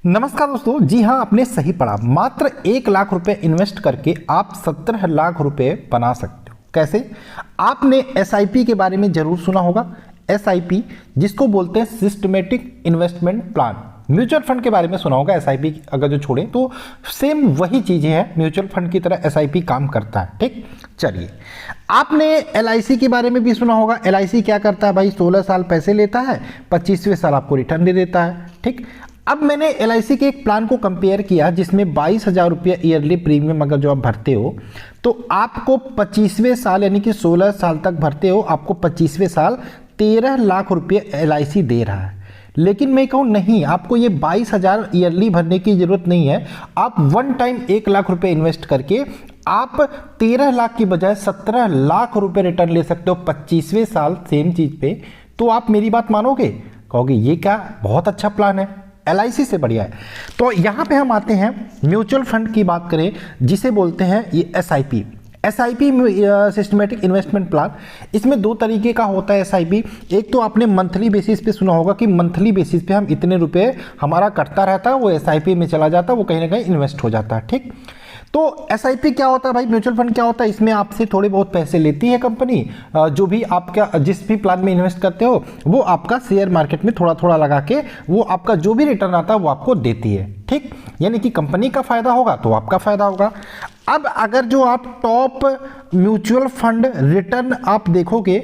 नमस्कार दोस्तों, जी हाँ, आपने सही पढ़ा। मात्र 1 लाख रुपए इन्वेस्ट करके आप 17 लाख रुपए बना सकते हो। कैसे? आपने एसआईपी के बारे में जरूर सुना होगा। एसआईपी जिसको बोलते हैं systematic investment plan. Mutual fund के बारे में सुना होगा। एसआईपी अगर जो छोड़े तो सेम वही चीजें हैं, म्यूचुअल फंड की तरह एसआईपी काम करता है। ठीक, चलिए, आपने एलआईसी के बारे में भी सुना होगा। एलआईसी क्या करता है भाई? 16 साल पैसे लेता है, 25वें साल आपको रिटर्न दे देता है। ठीक, अब मैंने एलआईसी के एक प्लान को कंपेयर किया जिसमें 22,000 रुपये ईयरली प्रीमियम अगर जो आप भरते हो तो आपको 25वें साल यानी कि 16 साल तक भरते हो, आपको 25वें साल 13 लाख रुपये एलआईसी दे रहा है। लेकिन मैं कहूँ नहीं, आपको ये 22,000 ईयरली भरने की जरूरत नहीं है। आप वन टाइम 1 लाख रुपए इन्वेस्ट करके आप 13 लाख की बजाय 17 लाख रुपए रिटर्न ले सकते हो 25वें साल सेम चीज पे। तो आप मेरी बात मानोगे? कहोगे ये क्या बहुत अच्छा प्लान है, एलआईसी से बढ़िया है। तो यहाँ पे हम आते हैं म्यूचुअल फंड की बात करें जिसे बोलते हैं ये SIP. SIP systematic investment plan, इसमें 2 तरीके का होता है एसआईपी। एक तो आपने मंथली बेसिस पे सुना होगा कि मंथली बेसिस पे हम इतने रुपए हमारा कटता रहता है, वो एसआईपी में चला जाता है, वो कहीं ना कहीं इन्वेस्ट हो जाता है। ठीक, तो एसआईपी क्या होता है भाई? म्यूचुअल फंड क्या होता है? इसमें आपसे थोड़े बहुत पैसे लेती है कंपनी। जो भी आपका जिस भी प्लान में इन्वेस्ट करते हो वो आपका शेयर मार्केट में थोड़ा थोड़ा लगा के वो आपका जो भी रिटर्न आता है वो आपको देती है। ठीक, यानी कि कंपनी का फायदा होगा तो आपका फायदा होगा। अब अगर जो आप टॉप म्यूचुअल फंड रिटर्न आप देखोगे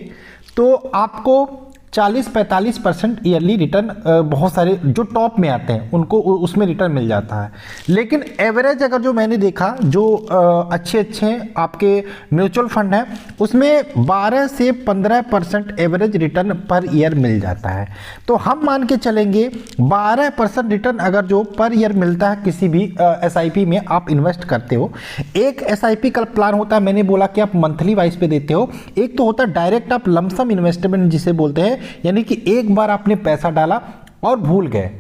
तो आपको 40-45% ईयरली रिटर्न बहुत सारे जो टॉप में आते हैं उनको उसमें रिटर्न मिल जाता है। लेकिन एवरेज अगर जो मैंने देखा जो अच्छे आपके म्यूचुअल फंड हैं उसमें 12 से 15% एवरेज रिटर्न पर ईयर मिल जाता है। तो हम मान के चलेंगे 12% रिटर्न अगर जो पर ईयर मिलता है किसी भी एसआईपी में आप इन्वेस्ट करते हो। एक एसआईपी का प्लान होता है, मैंने बोला कि आप मंथली वाइज पे देते हो। एक तो होता है डायरेक्ट आप लमसम इन्वेस्टमेंट जिसे बोलते हैं, यानी कि एक बार आपने पैसा डाला और भूल गए,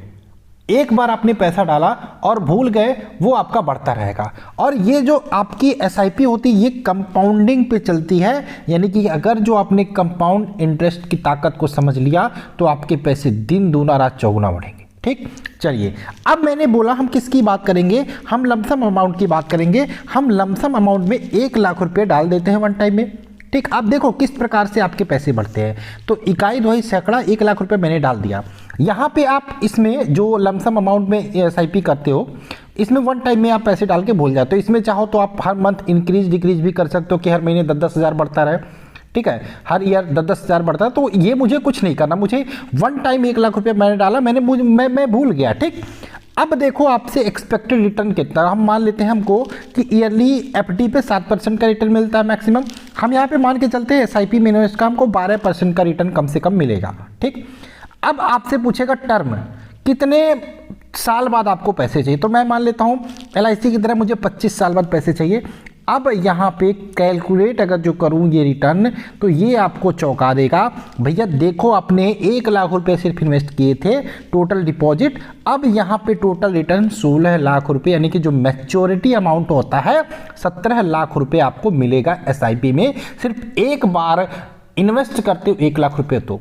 एक बार आपने पैसा डाला और भूल गए, वो आपका बढ़ता रहेगा। और ये जो आपकी एसआईपी होती है ये कंपाउंडिंग पे चलती है, यानी कि अगर जो आपने कंपाउंड इंटरेस्ट की ताकत को समझ लिया तो आपके पैसे दिन दूना रात चौगुना बढ़ेंगे। ठीक, चलिए, अब मैंने बोला हम किसकी बात करेंगे? हम लमसम अमाउंट की बात करेंगे। हम लमसम अमाउंट में 1 लाख रुपए डाल देते हैं वन टाइम में। ठीक, अब देखो किस प्रकार से आपके पैसे बढ़ते हैं। तो इकाई द्वही सैकड़ा 1 लाख रुपए मैंने डाल दिया। यहाँ पे आप इसमें जो लमसम अमाउंट में एसआईपी करते हो इसमें वन टाइम में आप पैसे डाल के भूल जाते हो। इसमें चाहो तो आप हर मंथ इंक्रीज डिक्रीज भी कर सकते हो कि हर महीने 10-10 हज़ार बढ़ता रहे। ठीक है, हर ईयर 10-10 हज़ार बढ़ता है। तो ये मुझे कुछ नहीं करना, मुझे वन टाइम 1 लाख रुपये मैंने डाला, मैं भूल गया। ठीक, अब देखो आपसे एक्सपेक्टेड रिटर्न कितना, हम मान लेते हैं हमको कि ईयरली एफडी पे 7% का रिटर्न मिलता है मैक्सिमम। हम यहाँ पे मान के चलते हैं एसआईपी में इन्वेस्ट का हमको 12% का रिटर्न कम से कम मिलेगा। ठीक, अब आपसे पूछेगा टर्म कितने साल बाद आपको पैसे चाहिए, तो मैं मान लेता हूँ एलआईसी की तरह मुझे 25 साल बाद पैसे चाहिए। अब यहाँ पे कैलकुलेट अगर जो करूँ ये रिटर्न तो ये आपको चौंका देगा। भैया देखो आपने 1 लाख रुपए सिर्फ इन्वेस्ट किए थे टोटल डिपॉजिट, अब यहाँ पे टोटल रिटर्न 16 लाख रुपए, यानी कि जो मैच्योरिटी अमाउंट होता है 17 लाख रुपए आपको मिलेगा एसआईपी में। सिर्फ एक बार इन्वेस्ट करते हो 1 लाख रुपए। तो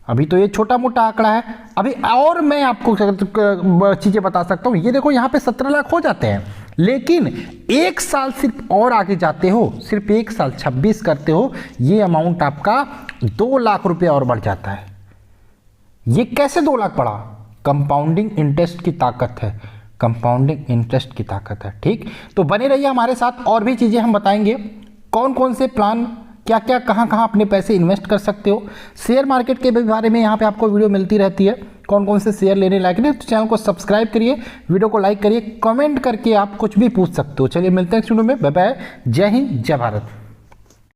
अभी तो ये छोटा मोटा आंकड़ा है, अभी और मैं आपको चीजें बता सकता हूँ। ये देखो यहाँ पे 17 लाख हो जाते हैं, लेकिन 1 साल सिर्फ और आगे जाते हो, सिर्फ 1 साल 26 करते हो, ये अमाउंट आपका 2 लाख रुपए और बढ़ जाता है। ये कैसे 2 लाख बढ़ा? कंपाउंडिंग इंटरेस्ट की ताकत है, कंपाउंडिंग इंटरेस्ट की ताकत है। ठीक, तो बने रहिए हमारे साथ, और भी चीजें हम बताएंगे कौन कौन से प्लान क्या क्या कहाँ कहाँ अपने पैसे इन्वेस्ट कर सकते हो। शेयर मार्केट के बारे में यहाँ पे आपको वीडियो मिलती रहती है, कौन कौन से शेयर लेने लायक नहीं। तो चैनल को सब्सक्राइब करिए, वीडियो को लाइक करिए, कमेंट करके आप कुछ भी पूछ सकते हो। चलिए मिलते हैं नेक्स्ट वीडियो में, बाय बाय, जय हिंद जय भारत।